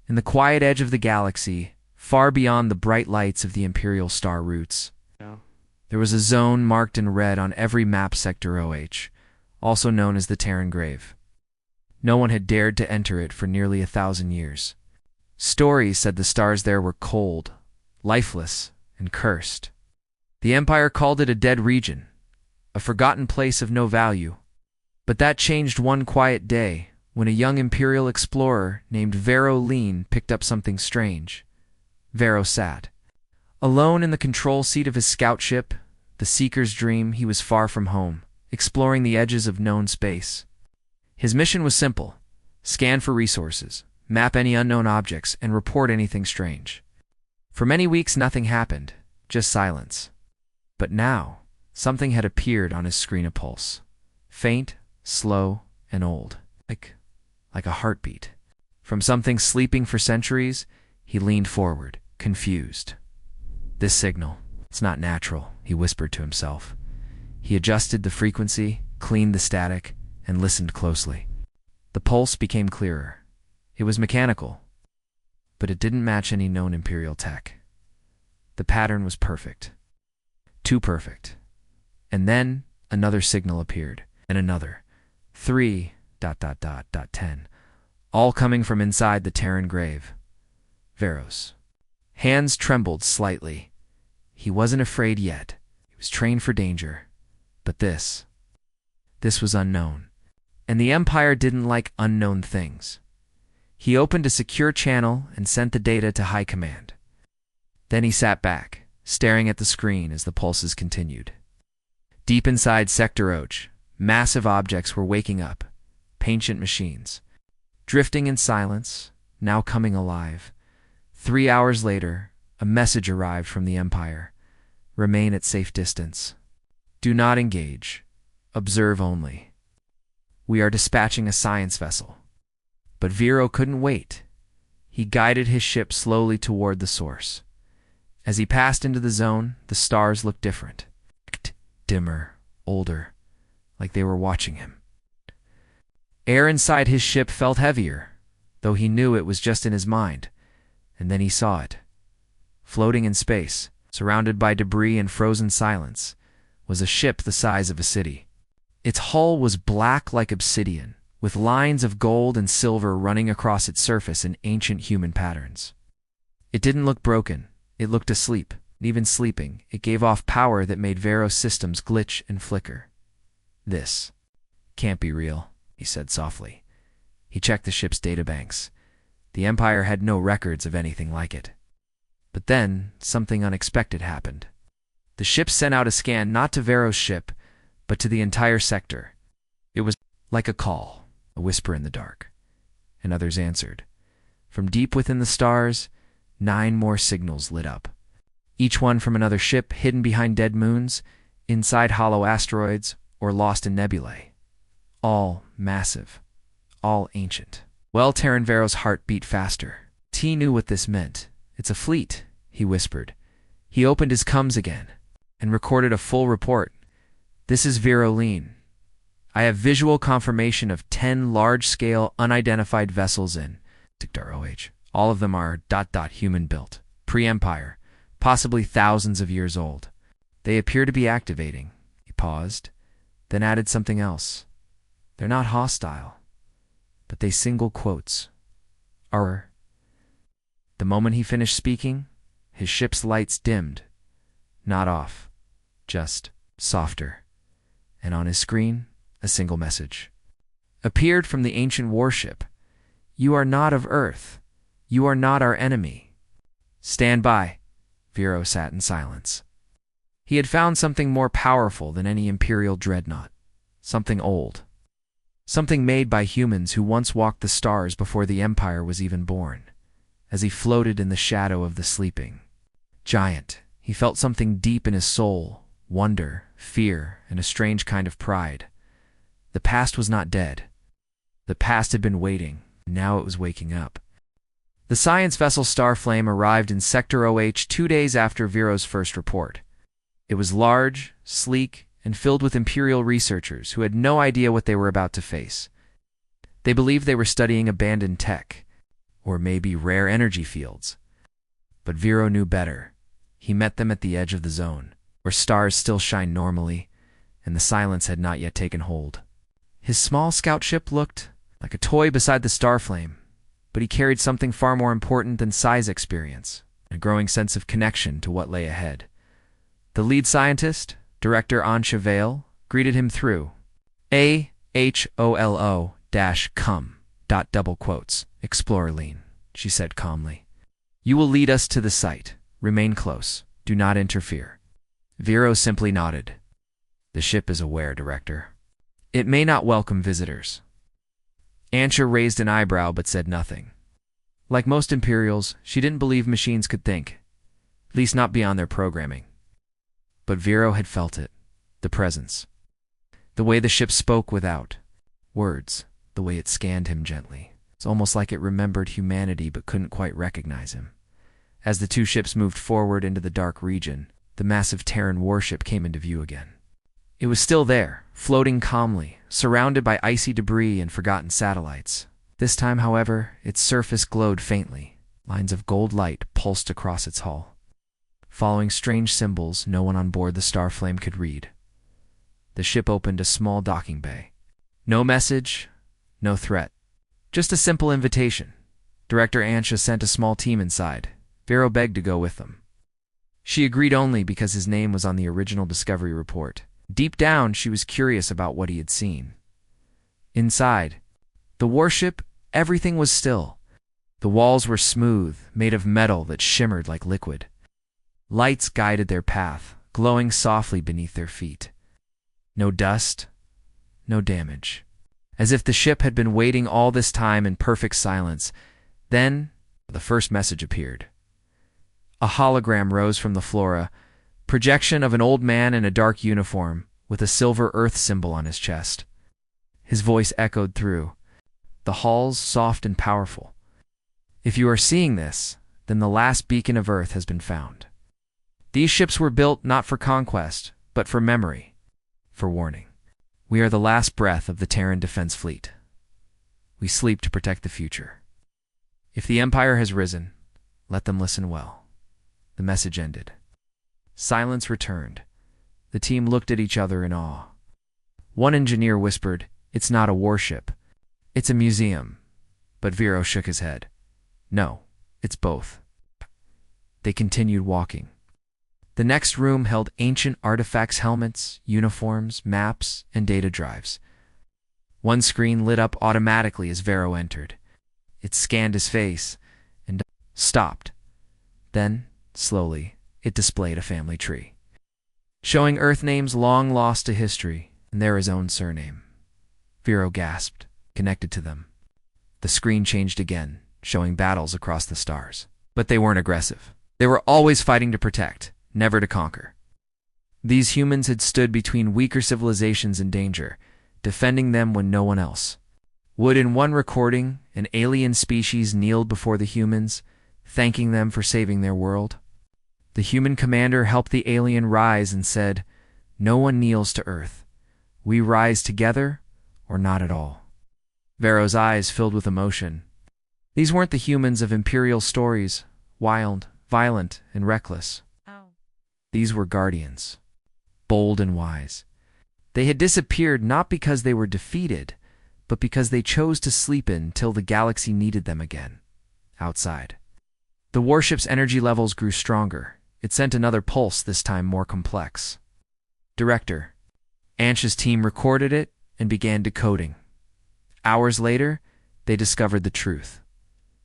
in the quiet edge of the galaxy, far beyond the bright lights of the Imperial star routes. No. There was a zone marked in red on every map, Sector OH, also known as the Terran Grave. No one had dared to enter it for nearly 1,000 years. Stories said the stars there were cold, lifeless, and cursed. The Empire called it a dead region, a forgotten place of no value. But that changed one quiet day when a young Imperial explorer named Vero Lean picked up something strange. Vero sat alone in the control seat of his scout ship, the Seeker's Dream. He was far from home, exploring the edges of known space. His mission was simple: scan for resources, map any unknown objects, and report anything strange. For many weeks nothing happened, just silence. But now, something had appeared on his screen, a pulse. Faint, slow, and old, like a heartbeat. From something sleeping for centuries, he leaned forward, confused. This signal, it's not natural, he whispered to himself. He adjusted the frequency, cleaned the static, and listened closely. The pulse became clearer. It was mechanical, but it didn't match any known Imperial tech. The pattern was perfect. Too perfect. And then another signal appeared, and another. 3:10, all coming from inside the Terran Grave. Vero's hands trembled slightly. He wasn't afraid yet. He was trained for danger. But this was unknown. And the Empire didn't like unknown things. He opened a secure channel and sent the data to High Command. Then he sat back, staring at the screen as the pulses continued. Deep inside Sector OH, massive objects were waking up, ancient machines, drifting in silence, now coming alive. 3 hours later, a message arrived from the Empire. Remain at safe distance. Do not engage. Observe only. We are dispatching a science vessel. But Vero couldn't wait. He guided his ship slowly toward the source. As he passed into the zone, the stars looked different. Dimmer, older, like they were watching him. Air inside his ship felt heavier, though he knew it was just in his mind. And then he saw it. Floating in space, surrounded by debris and frozen silence, was a ship the size of a city. Its hull was black like obsidian, with lines of gold and silver running across its surface in ancient human patterns. It didn't look broken. It looked asleep. Even sleeping, it gave off power that made Vero's systems glitch and flicker. This can't be real, he said softly. He checked the ship's databanks. The Empire had no records of anything like it. But then, something unexpected happened. The ship sent out a scan not to Vero's ship, but to the entire sector. It was like a call, a whisper in the dark. And others answered. From deep within the stars, 9 more signals lit up. Each one from another ship hidden behind dead moons, inside hollow asteroids, or lost in nebulae. All massive, all ancient. Well, Terran Vero's heart beat faster. He knew what this meant. It's a fleet, he whispered. He opened his comms again and recorded a full report. This is Vero Lean. I have visual confirmation of 10 large-scale unidentified vessels in Sector OH. All of them are human-built, pre-Empire, possibly thousands of years old. They appear to be activating. He paused, then added something else. They're not hostile, but they single quotes. Are. The moment he finished speaking, his ship's lights dimmed. Not off, just softer. And on his screen, a single message appeared from the ancient warship. You are not of Earth. You are not our enemy. Stand by. Vero sat in silence. He had found something more powerful than any Imperial dreadnought. Something old. Something made by humans who once walked the stars before the Empire was even born. As he floated in the shadow of the sleeping giant, he felt something deep in his soul, wonder, fear, and a strange kind of pride. The past was not dead. The past had been waiting, and now it was waking up. The science vessel Starflame arrived in Sector OH 2 days after Vero's first report. It was large, sleek, and filled with Imperial researchers who had no idea what they were about to face. They believed they were studying abandoned tech, or maybe rare energy fields. But Vero knew better. He met them at the edge of the zone, where stars still shine normally, and the silence had not yet taken hold. His small scout ship looked like a toy beside the Starflame, but he carried something far more important than size experience, a growing sense of connection to what lay ahead. The lead scientist, Director HFY, greeted him through AHOLO-come. Double quotes. Explorer Lean, she said calmly. You will lead us to the site. Remain close. Do not interfere. Vero simply nodded. The ship is aware, Director. It may not welcome visitors. Ansha raised an eyebrow but said nothing. Like most Imperials, she didn't believe machines could think, at least not beyond their programming. But Vero had felt it, the presence. The way the ship spoke without words, the way it scanned him gently. It's almost like it remembered humanity but couldn't quite recognize him. As the two ships moved forward into the dark region, the massive Terran warship came into view again. It was still there, floating calmly, surrounded by icy debris and forgotten satellites. This time, however, its surface glowed faintly. Lines of gold light pulsed across its hull. Following strange symbols no one on board the Starflame could read, the ship opened a small docking bay. No message, no threat. Just a simple invitation. Director Ansha sent a small team inside. Vero begged to go with them. She agreed only because his name was on the original Discovery report. Deep down, she was curious about what he had seen. Inside the warship, everything was still. The walls were smooth, made of metal that shimmered like liquid. Lights guided their path, glowing softly beneath their feet. No dust, no damage. As if the ship had been waiting all this time in perfect silence. Then, the first message appeared. A hologram rose from the flora, projection of an old man in a dark uniform with a silver Earth symbol on his chest. His voice echoed through the halls, soft and powerful. If you are seeing this, then the last beacon of Earth has been found. These ships were built not for conquest, but for memory, for warning. We are the last breath of the Terran Defense Fleet. We sleep to protect the future. If the Empire has risen, let them listen well. The message ended. Silence returned. The team looked at each other in awe. One engineer whispered, "It's not a warship. It's a museum." But Vero shook his head. "No, it's both." They continued walking. The next room held ancient artifacts, helmets, uniforms, maps, and data drives. One screen lit up automatically as Vero entered. It scanned his face and stopped. Then, slowly, it displayed a family tree, showing Earth names long lost to history, and there his own surname. Vero gasped, connected to them. The screen changed again, showing battles across the stars. But they weren't aggressive. They were always fighting to protect, never to conquer. These humans had stood between weaker civilizations in danger, defending them when no one else would. In one recording, an alien species kneeled before the humans, thanking them for saving their world. The human commander helped the alien rise and said, "No one kneels to Earth. We rise together or not at all." Vero's eyes filled with emotion. These weren't the humans of Imperial stories, wild, violent, and reckless. These were guardians, bold and wise. They had disappeared not because they were defeated, but because they chose to sleep in till the galaxy needed them again, outside. The warship's energy levels grew stronger. It sent another pulse, this time more complex. Director Ansha's team recorded it and began decoding. Hours later, they discovered the truth.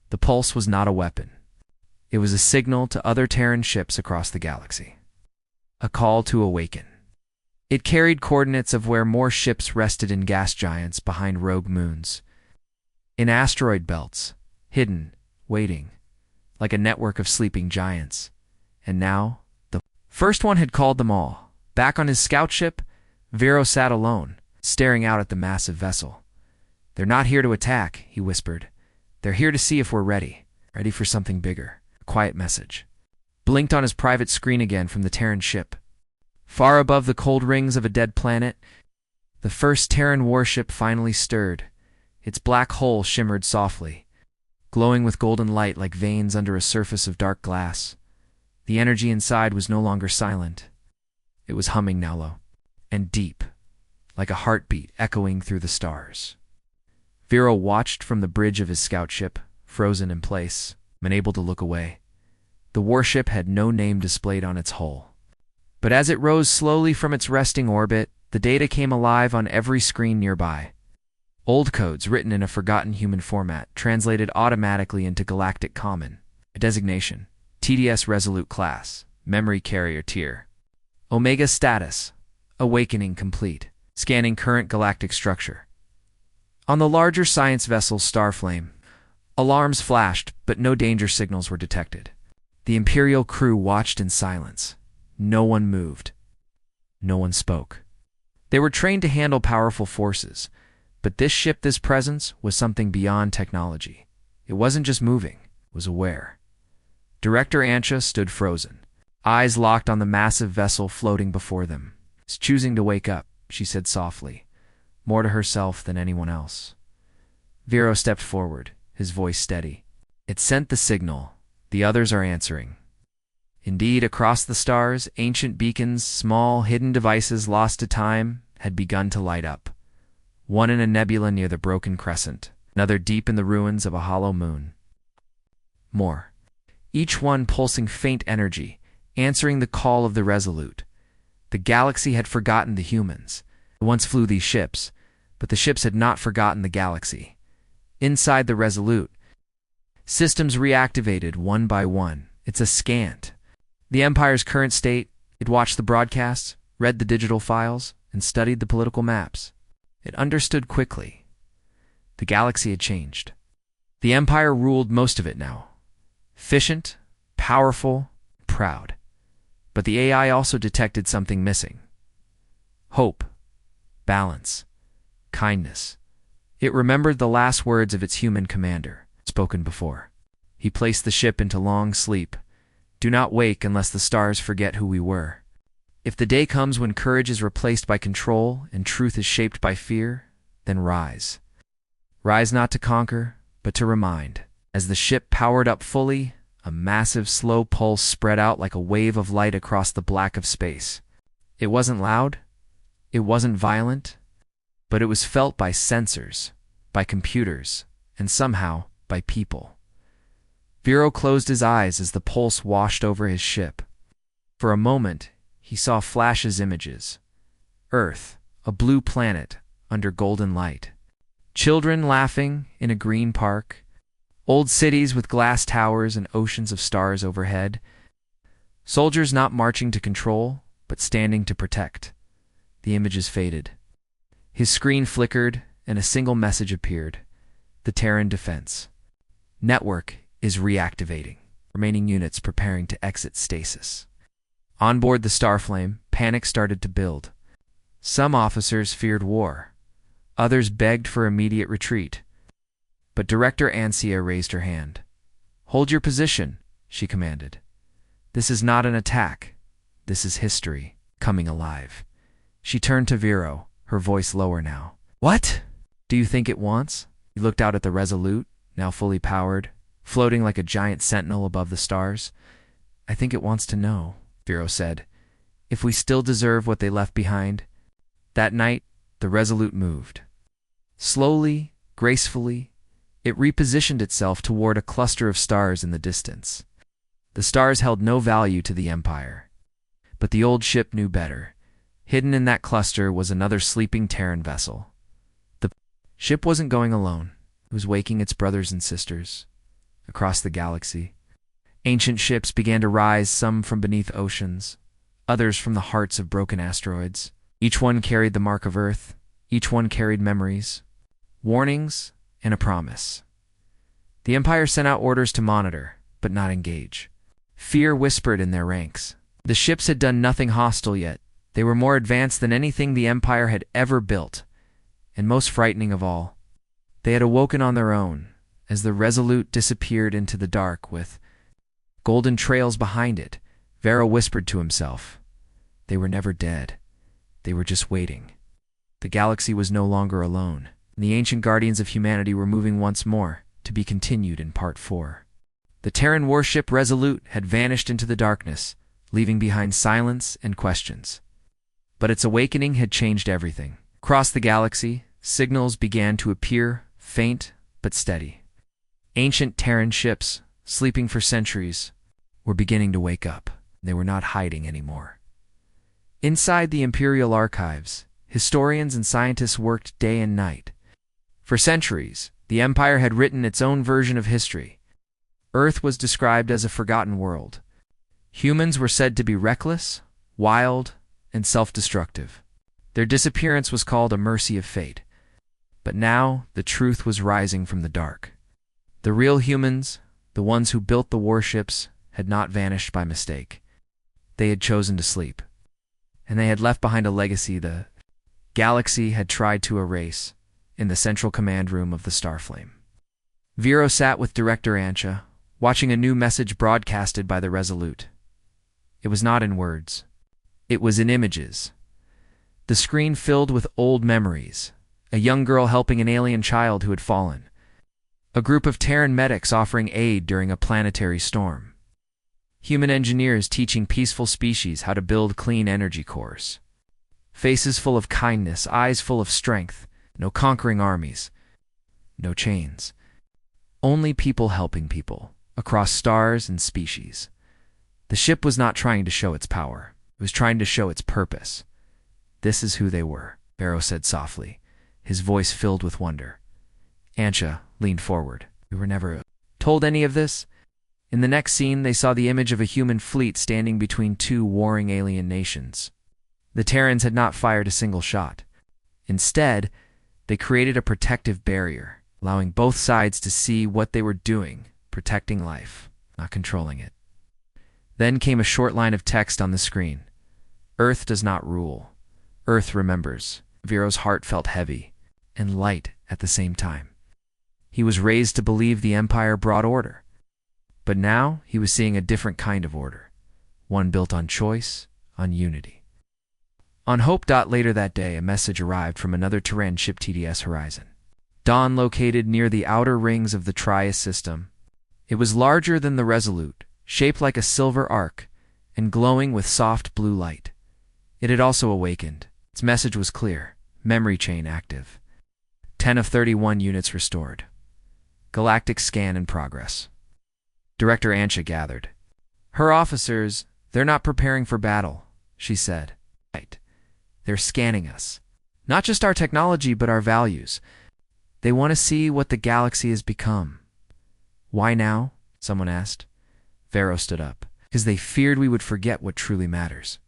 The pulse was not a weapon. It was a signal to other Terran ships across the galaxy. A call to awaken. It carried coordinates of where more ships rested in gas giants behind rogue moons, in asteroid belts, hidden, waiting, like a network of sleeping giants. And now, the first one had called them all. Back on his scout ship, Vero sat alone, staring out at the massive vessel. "They're not here to attack," he whispered. "They're here to see if we're ready for something bigger." A quiet message blinked on his private screen again from the Terran ship. Far above the cold rings of a dead planet, the first Terran warship finally stirred. Its black hull shimmered softly. glowing with golden light like veins under a surface of dark glass. The energy inside was no longer silent. It was humming now low and deep, like a heartbeat echoing through the stars. Vero watched from the bridge of his scout ship, frozen in place, unable to look away. The warship had no name displayed on its hull. But as it rose slowly from its resting orbit, the data came alive on every screen nearby. Old codes written in a forgotten human format, translated automatically into Galactic Common. A designation: TDS Resolute Class, Memory Carrier Tier. Omega Status: Awakening Complete. Scanning current galactic structure. On the larger science vessel Starflame, alarms flashed, but no danger signals were detected. The Imperial crew watched in silence. No one moved. No one spoke. They were trained to handle powerful forces, but this ship, this presence, was something beyond technology. It wasn't just moving, it was aware. Director Ansha stood frozen, eyes locked on the massive vessel floating before them. "It's choosing to wake up," she said softly, more to herself than anyone else. Vero stepped forward, his voice steady. "It sent the signal. The others are answering." Indeed, across the stars, ancient beacons, small, hidden devices lost to time, had begun to light up. One in a nebula near the broken crescent, another deep in the ruins of a hollow moon. More. Each one pulsing faint energy, answering the call of the Resolute. The galaxy had forgotten the humans. It once flew these ships, but the ships had not forgotten the galaxy. Inside the Resolute, systems reactivated one by one. It's a scant. The Empire's current state, it watched the broadcasts, read the digital files, and studied the political maps. It understood quickly. The galaxy had changed. The Empire ruled most of it now. Efficient, powerful, proud. But the AI also detected something missing. Hope, balance, kindness. It remembered the last words of its human commander, spoken before. He placed the ship into long sleep. "Do not wake unless the stars forget who we were." If the day comes when courage is replaced by control and truth is shaped by fear, then rise. Rise not to conquer, but to remind. As the ship powered up fully, a massive, slow pulse spread out like a wave of light across the black of space. It wasn't loud, it wasn't violent, but it was felt by sensors, by computers, and somehow by people. Vero closed his eyes as the pulse washed over his ship. For a moment, he saw flashes images. Earth, a blue planet under golden light. Children laughing in a green park. Old cities with glass towers and oceans of stars overhead. Soldiers not marching to control, but standing to protect. The images faded. His screen flickered, and a single message appeared. The Terran defense. Network is reactivating. Remaining units preparing to exit stasis. On board the Starflame, panic started to build. Some officers feared war. Others begged for immediate retreat. But Director Ansia raised her hand. "Hold your position," she commanded. "This is not an attack. This is history, coming alive." She turned to Vero, her voice lower now. "What do you think it wants?" He looked out at the Resolute, now fully powered, floating like a giant sentinel above the stars. "I think it wants to know," Vero said, "if we still deserve what they left behind." That night, the Resolute moved. Slowly, gracefully, it repositioned itself toward a cluster of stars in the distance. The stars held no value to the Empire. But the old ship knew better. Hidden in that cluster was another sleeping Terran vessel. The ship wasn't going alone. It was waking its brothers and sisters. Across the galaxy, ancient ships began to rise, some from beneath oceans, others from the hearts of broken asteroids. Each one carried the mark of Earth. Each one carried memories, warnings, and a promise. The Empire sent out orders to monitor, but not engage. Fear whispered in their ranks. The ships had done nothing hostile yet. They were more advanced than anything the Empire had ever built. And most frightening of all, they had awoken on their own, as the Resolute disappeared into the dark with golden trails behind it. Vero whispered to himself. They were never dead. They were just waiting. The galaxy was no longer alone, and the ancient guardians of humanity were moving once more, to to be continued in Part 4. The Terran warship Resolute had vanished into the darkness, leaving behind silence and questions. But its awakening had changed everything. Across the galaxy, signals began to appear, faint but steady. Ancient Terran ships, sleeping for centuries, were beginning to wake up. They were not hiding anymore. Inside the Imperial archives, historians and scientists worked day and night. For centuries, the Empire had written its own version of history. Earth was described as a forgotten world. Humans were said to be reckless, wild, and self-destructive. Their disappearance was called a mercy of fate. But now, the truth was rising from the dark. The real humans, the ones who built the warships, had not vanished by mistake. They had chosen to sleep. And they had left behind a legacy the galaxy had tried to erase in the central command room of the Starflame. Vero sat with Director Ansha, watching a new message broadcasted by the Resolute. It was not in words. It was in images. The screen filled with old memories. A young girl helping an alien child who had fallen. A group of Terran medics offering aid during a planetary storm. Human engineers teaching peaceful species how to build clean energy cores. Faces full of kindness, eyes full of strength. No conquering armies. No chains. Only people helping people, across stars and species. The ship was not trying to show its power. It was trying to show its purpose. This is who they were, Vero said softly, his voice filled with wonder. Ansha leaned forward. We were never told any of this? In the next scene, they saw the image of a human fleet standing between two warring alien nations. The Terrans had not fired a single shot. Instead, they created a protective barrier, allowing both sides to see what they were doing, protecting life, not controlling it. Then came a short line of text on the screen. Earth does not rule. Earth remembers. Vero's heart felt heavy and light at the same time. He was raised to believe the Empire brought order. But now he was seeing a different kind of order, one built on choice, on unity. On Hope. Later that day, a message arrived from another Terran ship, TDS Horizon. Dawn, located near the outer rings of the Trias system. It was larger than the Resolute, shaped like a silver arc, and glowing with soft blue light. It had also awakened. Its message was clear. Memory chain active. 10 of 31 units restored. Galactic scan in progress. Director Ansha gathered. Her officers, they're not preparing for battle, she said. Right. They're scanning us. Not just our technology, but our values. They want to see what the galaxy has become. Why now? Someone asked. Vero stood up. Because they feared we would forget what truly matters.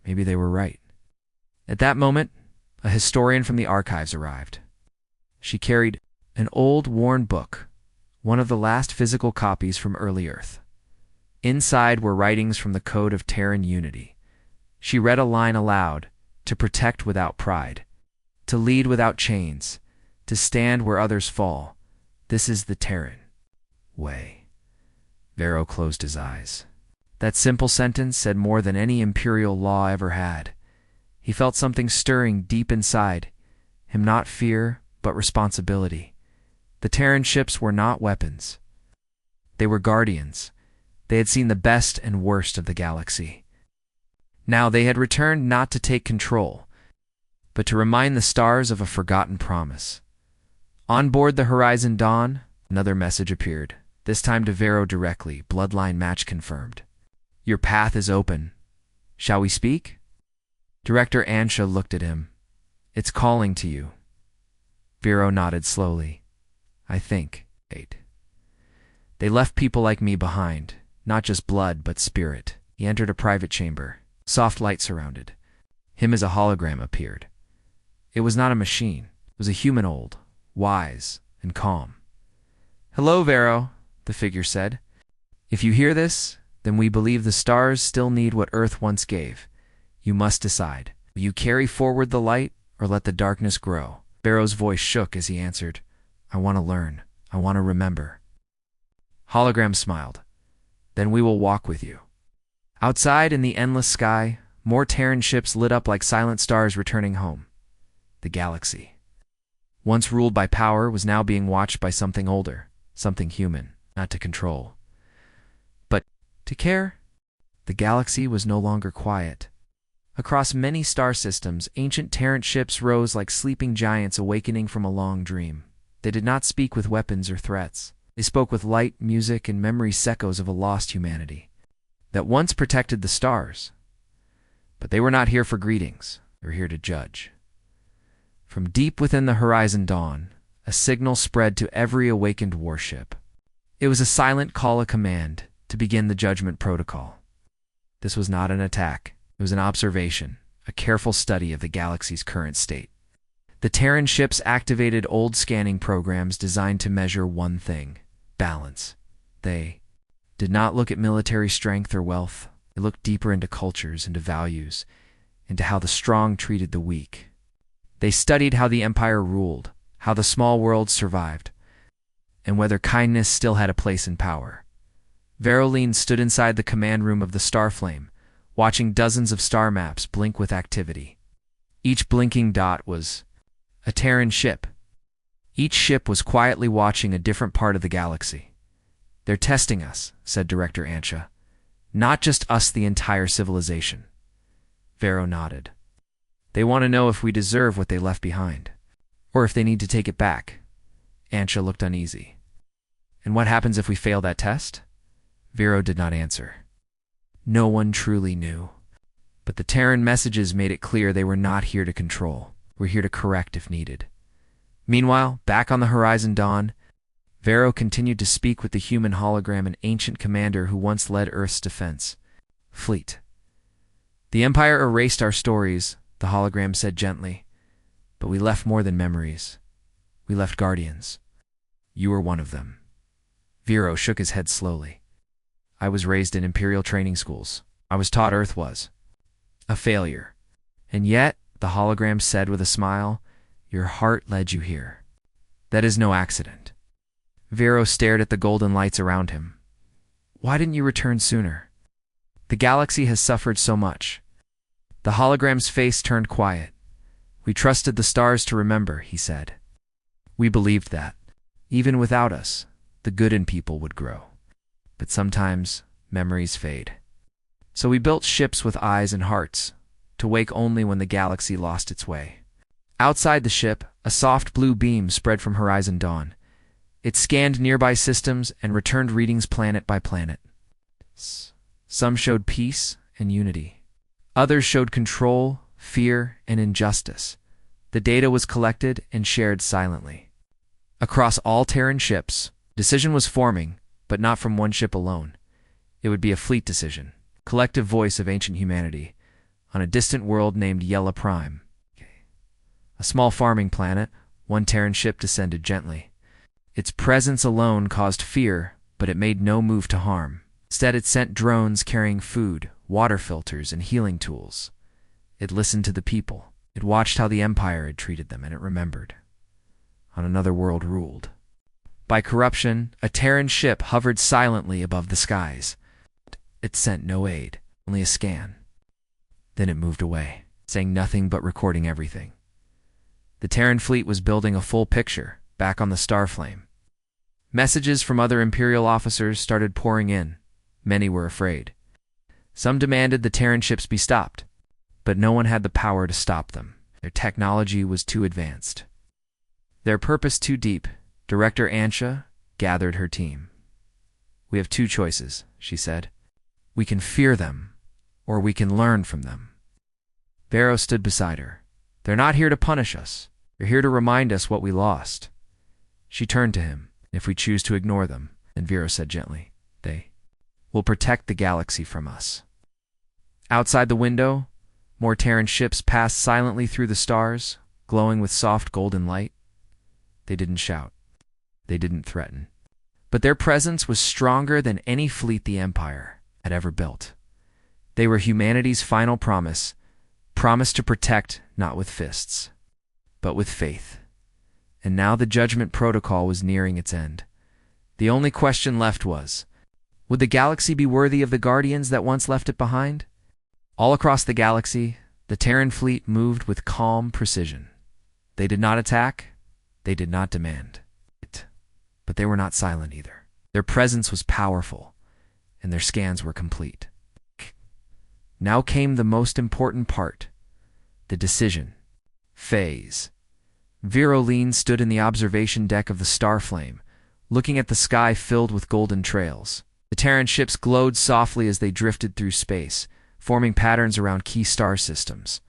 Maybe they were right. At that moment, a historian from the archives arrived. She carried an old, worn book, one of the last physical copies from early Earth. Inside were writings from the Code of Terran Unity. She read a line aloud: to protect without pride, to lead without chains, to stand where others fall. This is the Terran way. Vero closed his eyes. That simple sentence said more than any imperial law ever had. He felt something stirring deep inside him, not fear, but responsibility. The Terran ships were not weapons. They were guardians. They had seen the best and worst of the galaxy. Now they had returned not to take control, but to remind the stars of a forgotten promise. On board the Horizon Dawn, another message appeared, this time to Vero directly, bloodline match confirmed. Your path is open. Shall we speak? Director Ansha looked at him. It's calling to you. Vero nodded slowly. I think. 8. They left people like me behind, not just blood, but spirit. He entered a private chamber. Soft light surrounded him as a hologram appeared. It was not a machine. It was a human, old, wise, and calm. Hello, Vero, the figure said. If you hear this, then we believe the stars still need what Earth once gave. You must decide. Will you carry forward the light or let the darkness grow? Vero's voice shook as he answered, I want to learn. I want to remember. Hologram smiled. Then we will walk with you. Outside in the endless sky, more Terran ships lit up like silent stars returning home. The galaxy, once ruled by power, was now being watched by something older, something human, not to control, but to care. The galaxy was no longer quiet. Across many star systems, ancient Terran ships rose like sleeping giants awakening from a long dream. They did not speak with weapons or threats. They spoke with light, music, and memory echoes of a lost humanity that once protected the stars. But they were not here for greetings. They were here to judge. From deep within the horizon dawn, a signal spread to every awakened warship. It was a silent call of command to begin the judgment protocol. This was not an attack. It was an observation, a careful study of the galaxy's current state. The Terran ships activated old scanning programs designed to measure one thing: balance. They did not look at military strength or wealth. They looked deeper into cultures, into values, into how the strong treated the weak. They studied how the Empire ruled, how the small world survived, and whether kindness still had a place in power. Veroline stood inside the command room of the Starflame, watching dozens of star maps blink with activity. Each blinking dot was a Terran ship. Each ship was quietly watching a different part of the galaxy. "They're testing us," said Director Ansha. "Not just us, the entire civilization." Vero nodded. "They want to know if we deserve what they left behind, or if they need to take it back." Ansha looked uneasy. "And what happens if we fail that test?" Vero did not answer. No one truly knew. But the Terran messages made it clear they were not here to control. We're here to correct if needed. Meanwhile, back on the horizon dawn, Vero continued to speak with the human hologram, an ancient commander who once led Earth's defense fleet. "The Empire erased our stories," the hologram said gently, "but we left more than memories. We left guardians. You were one of them." Vero shook his head slowly. "I was raised in Imperial training schools. I was taught Earth was a failure. And yet," the hologram said with a smile, "your heart led you here. That is no accident." Vero stared at the golden lights around him. "Why didn't you return sooner? The galaxy has suffered so much." The hologram's face turned quiet. "We trusted the stars to remember," he said. "We believed that, even without us, the good in people would grow. But sometimes memories fade. So we built ships with eyes and hearts, to wake only when the galaxy lost its way." Outside the ship, a soft blue beam spread from horizon dawn. It scanned nearby systems and returned readings planet by planet. Some showed peace and unity. Others showed control, fear, and injustice. The data was collected and shared silently. Across all Terran ships, decision was forming, but not from one ship alone. It would be a fleet decision, collective voice of ancient humanity, on a distant world named Yella Prime. A small farming planet, one Terran ship descended gently. Its presence alone caused fear, but it made no move to harm. Instead, it sent drones carrying food, water filters, and healing tools. It listened to the people. It watched how the Empire had treated them, and it remembered. On another world ruled by corruption, a Terran ship hovered silently above the skies. It sent no aid, only a scan. Then it moved away, saying nothing but recording everything. The Terran fleet was building a full picture, back on the Starflame. Messages from other Imperial officers started pouring in. Many were afraid. Some demanded the Terran ships be stopped, but no one had the power to stop them. Their technology was too advanced. Their purpose too deep. Director Ansha gathered her team. "We have two choices," she said. "We can fear them, or we can learn from them." Vero stood beside her. "They're not here to punish us. They're here to remind us what we lost." She turned to him. "If we choose to ignore them," and Vero said gently, "they will protect the galaxy from us." Outside the window, more Terran ships passed silently through the stars, glowing with soft golden light. They didn't shout. They didn't threaten. But their presence was stronger than any fleet the Empire had ever built. They were humanity's final promise to protect not with fists, but with faith. And now the judgment protocol was nearing its end. The only question left was, would the galaxy be worthy of the guardians that once left it behind? All across the galaxy, the Terran fleet moved with calm precision. They did not attack. They did not demand. But they were not silent either. Their presence was powerful, and their scans were complete. Now came the most important part, the decision phase. Viroline stood in the observation deck of the Starflame, looking at the sky filled with golden trails. The Terran ships glowed softly as they drifted through space, forming patterns around key star systems.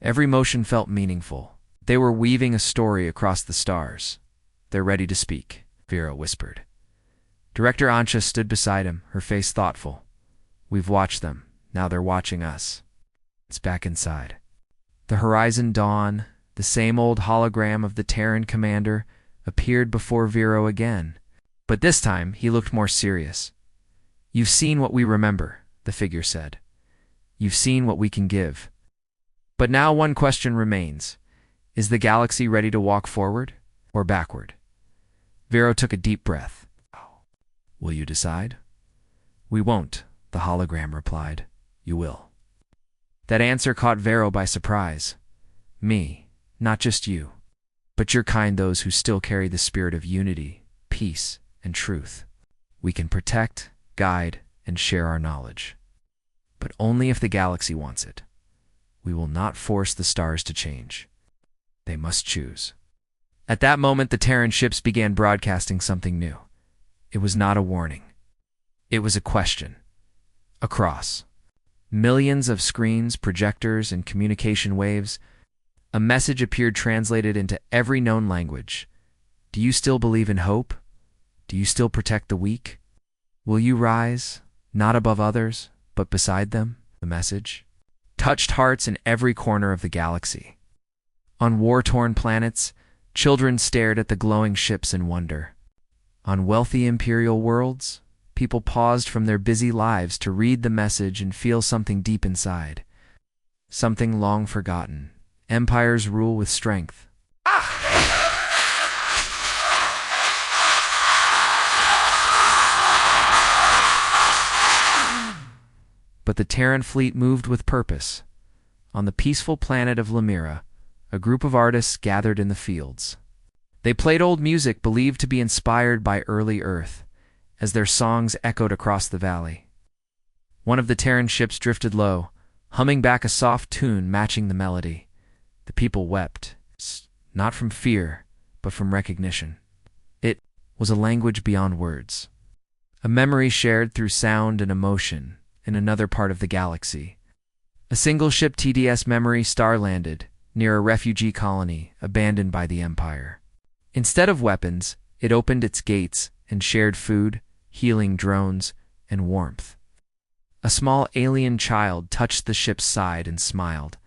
Every motion felt meaningful. They were weaving a story across the stars. "They're ready to speak," Vero whispered. Director Ansha stood beside him, her face thoughtful. "We've watched them. Now they're watching us." It's back inside. The horizon dawn, the same old hologram of the Terran commander, appeared before Vero again. But this time, he looked more serious. "You've seen what we remember," the figure said. "You've seen what we can give. But now one question remains. Is the galaxy ready to walk forward or backward?" Vero took a deep breath. "Will you decide?" "We won't," the hologram replied. "You will." That answer caught Vero by surprise. "Me, not just you, but your kind, those who still carry the spirit of unity, peace, and truth. We can protect, guide, and share our knowledge. But only if the galaxy wants it. We will not force the stars to change. They must choose." At that moment, the Terran ships began broadcasting something new. It was not a warning. It was a question. Across millions of screens, projectors, and communication waves, a message appeared translated into every known language. "Do you still believe in hope? Do you still protect the weak? Will you rise, not above others, but beside them?" The message touched hearts in every corner of the galaxy. On war-torn planets, children stared at the glowing ships in wonder. On wealthy imperial worlds, people paused from their busy lives to read the message and feel something deep inside. Something long forgotten. Empires rule with strength. But the Terran fleet moved with purpose. On the peaceful planet of Lemira, a group of artists gathered in the fields. They played old music believed to be inspired by early Earth, as their songs echoed across the valley. One of the Terran ships drifted low, humming back a soft tune matching the melody. The people wept, not from fear, but from recognition. It was a language beyond words, a memory shared through sound and emotion in another part of the galaxy. A single-ship TDS memory star landed near a refugee colony abandoned by the Empire. Instead of weapons, it opened its gates and shared food, healing drones, and warmth. A small alien child touched the ship's side and smiled.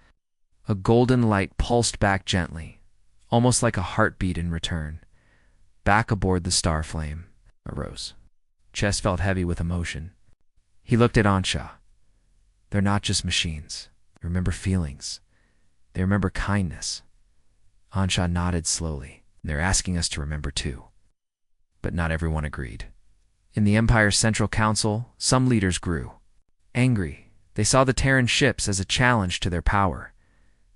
A golden light pulsed back gently, almost like a heartbeat in return. Back aboard the Starflame arose. Chest felt heavy with emotion. He looked at Ansha. "They're not just machines. They remember feelings. They remember kindness." Ansha nodded slowly. "They're asking us to remember too." But not everyone agreed. In the Empire's Central Council, some leaders grew. Angry, they saw the Terran ships as a challenge to their power.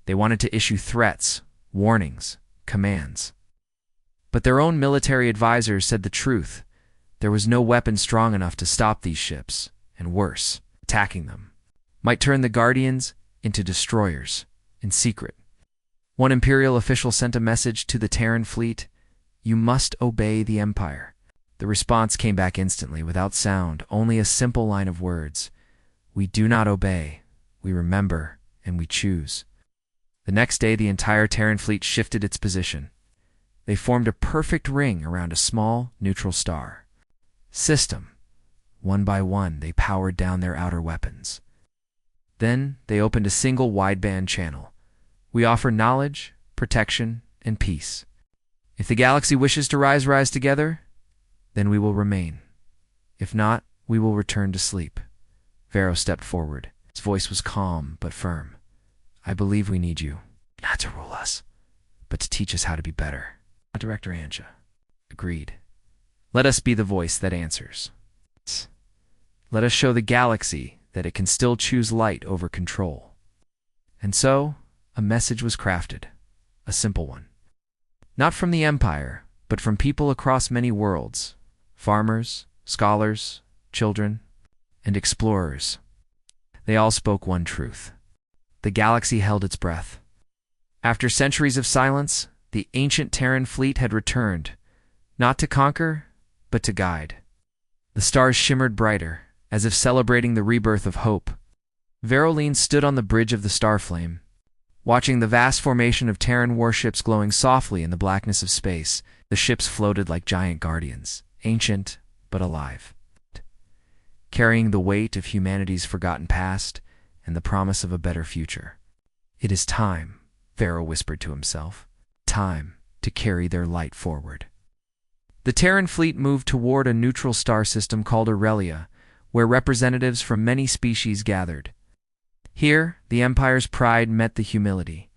They wanted to issue threats, warnings, commands. But their own military advisors said the truth. There was no weapon strong enough to stop these ships, and worse, attacking them might turn the Guardians into destroyers, in secret. One Imperial official sent a message to the Terran fleet: "You must obey the Empire." The response came back instantly, without sound, only a simple line of words: "We do not obey, we remember, and we choose." The next day, the entire Terran fleet shifted its position. They formed a perfect ring around a small, neutral star. System. One by one, they powered down their outer weapons. Then, they opened a single wideband channel. "We offer knowledge, protection, and peace. If the galaxy wishes to rise together, then we will remain. If not, we will return to sleep." Vero stepped forward. His voice was calm but firm. "I believe we need you, not to rule us, but to teach us how to be better." Director Ansha agreed. "Let us be the voice that answers. Let us show the galaxy that it can still choose light over control." And so, a message was crafted, a simple one. Not from the Empire, but from people across many worlds: farmers, scholars, children, and explorers. They all spoke one truth. The galaxy held its breath. After centuries of silence, the ancient Terran fleet had returned, not to conquer, but to guide. The stars shimmered brighter, as if celebrating the rebirth of hope. Veroline stood on the bridge of the Starflame, watching the vast formation of Terran warships glowing softly in the blackness of space. The ships floated like giant guardians, ancient but alive, carrying the weight of humanity's forgotten past and the promise of a better future. "It is time," Vero whispered to himself. "Time to carry their light forward." The Terran fleet moved toward a neutral star system called Aurelia, where representatives from many species gathered. Here, the Empire's pride met the humility.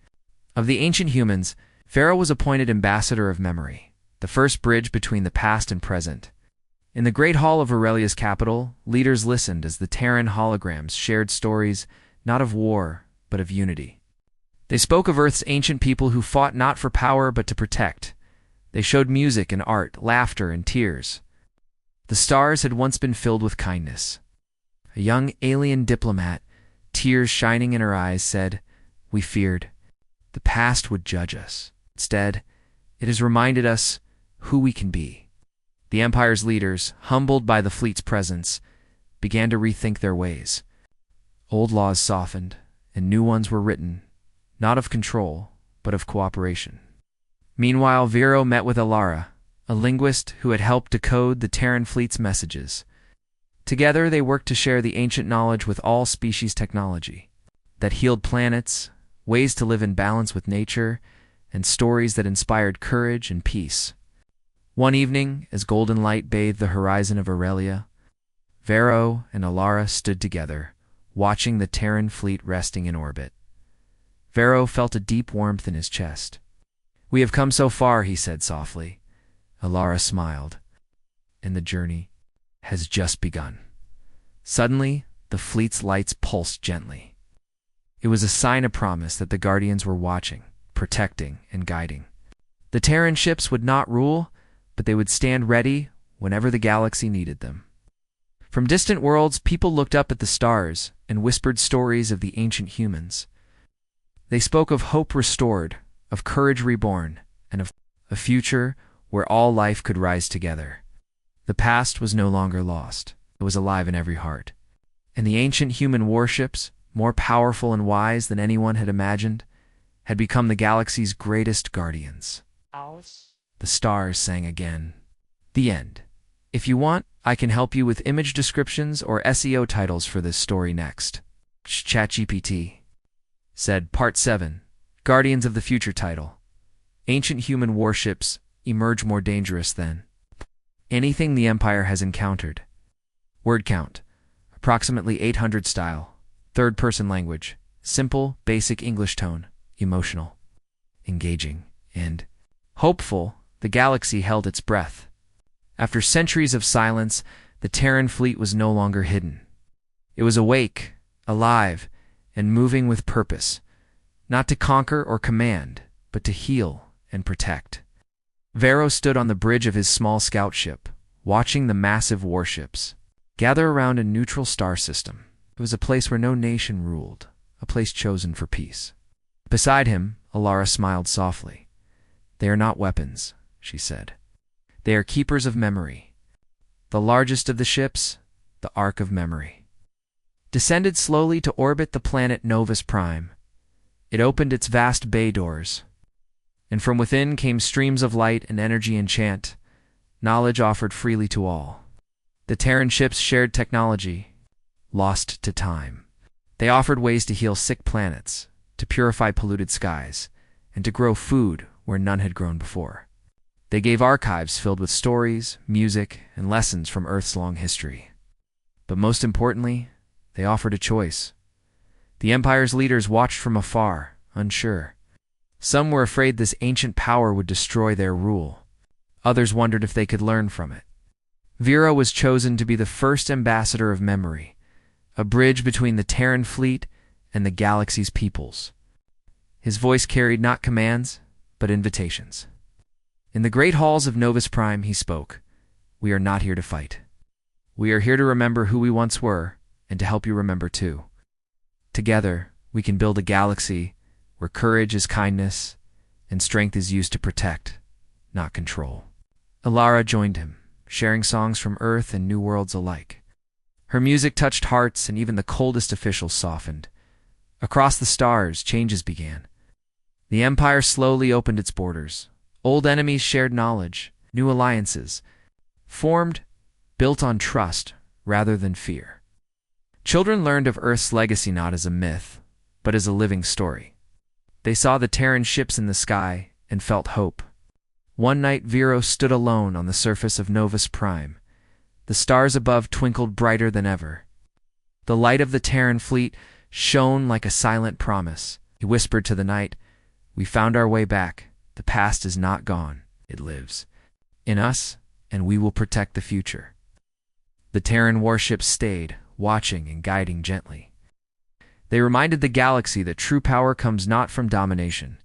Of the ancient humans, Vero was appointed ambassador of memory, the first bridge between the past and present. In the great hall of Aurelia's capital, leaders listened as the Terran holograms shared stories not of war, but of unity. They spoke of Earth's ancient people who fought not for power but to protect. They showed music and art, laughter and tears. The stars had once been filled with kindness. A young alien diplomat, tears shining in her eyes, said, "We feared the past would judge us. Instead, it has reminded us who we can be." The Empire's leaders, humbled by the fleet's presence, began to rethink their ways. Old laws softened, and new ones were written, not of control, but of cooperation. Meanwhile, Vero met with Alara, a linguist who had helped decode the Terran fleet's messages. Together, they worked to share the ancient knowledge with all species technology that healed planets, ways to live in balance with nature, and stories that inspired courage and peace. One evening, as golden light bathed the horizon of Aurelia, Vero and Alara stood together, watching the Terran fleet resting in orbit. Vero felt a deep warmth in his chest. "We have come so far," he said softly. Alara smiled. "And the journey has just begun." Suddenly, the fleet's lights pulsed gently. It was a sign of promise that the Guardians were watching, protecting, and guiding. The Terran ships would not rule, but they would stand ready whenever the galaxy needed them. From distant worlds, people looked up at the stars and whispered stories of the ancient humans. They spoke of hope restored, of courage reborn, and of a future where all life could rise together. The past was no longer lost. It was alive in every heart. And the ancient human warships, more powerful and wise than anyone had imagined, had become the galaxy's greatest guardians. The stars sang again. The end. If you want, I can help you with image descriptions or SEO titles for this story next. ChatGPT said Part 7, Guardians of the Future title. Ancient human warships emerge more dangerous than anything the Empire has encountered. Word count, approximately 800 style. Third-person language, simple, basic English tone, emotional, engaging, and hopeful. The galaxy held its breath. After centuries of silence, the Terran fleet was no longer hidden. It was awake, alive, and moving with purpose, not to conquer or command, but to heal and protect. Vero stood on the bridge of his small scout ship, watching the massive warships gather around a neutral star system. It was a place where no nation ruled, a place chosen for peace. Beside him, Alara smiled softly. "They are not weapons," she said. "They are keepers of memory. The largest of the ships, the Ark of Memory, descended slowly to orbit the planet Novus Prime. It opened its vast bay doors, and from within came streams of light and energy and chant, knowledge offered freely to all. The Terran ships shared technology, lost to time. They offered ways to heal sick planets, to purify polluted skies, and to grow food where none had grown before. They gave archives filled with stories, music, and lessons from Earth's long history. But most importantly, they offered a choice. The Empire's leaders watched from afar, unsure. Some were afraid this ancient power would destroy their rule. Others wondered if they could learn from it. Vero was chosen to be the first ambassador of memory, a bridge between the Terran fleet and the galaxy's peoples. His voice carried not commands, but invitations. In the great halls of Novus Prime, he spoke. We are not here to fight. We are here to remember who we once were, and to help you remember too. Together, we can build a galaxy where courage is kindness, and strength is used to protect, not control. Alara joined him, sharing songs from Earth and New Worlds alike. Her music touched hearts, and even the coldest officials softened. Across the stars, changes began. The Empire slowly opened its borders. Old enemies shared knowledge, new alliances formed, built on trust rather than fear. Children learned of Earth's legacy not as a myth, but as a living story. They saw the Terran ships in the sky and felt hope. One night, Vero stood alone on the surface of Novus Prime. The stars above twinkled brighter than ever. The light of the Terran fleet shone like a silent promise. He whispered to the night, "We found our way back. The past is not gone. It lives in us, and we will protect the future." The Terran warships stayed, watching and guiding gently. They reminded the galaxy that true power comes not from domination,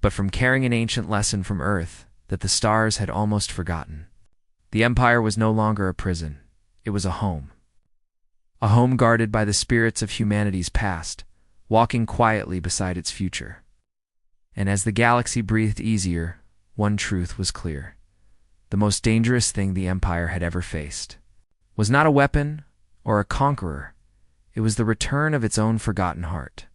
but from carrying an ancient lesson from Earth that the stars had almost forgotten. The Empire was no longer a prison. It was a home. A home guarded by the spirits of humanity's past, walking quietly beside its future. And as the galaxy breathed easier, one truth was clear. The most dangerous thing the Empire had ever faced was not a weapon or a conqueror. It was the return of its own forgotten heart.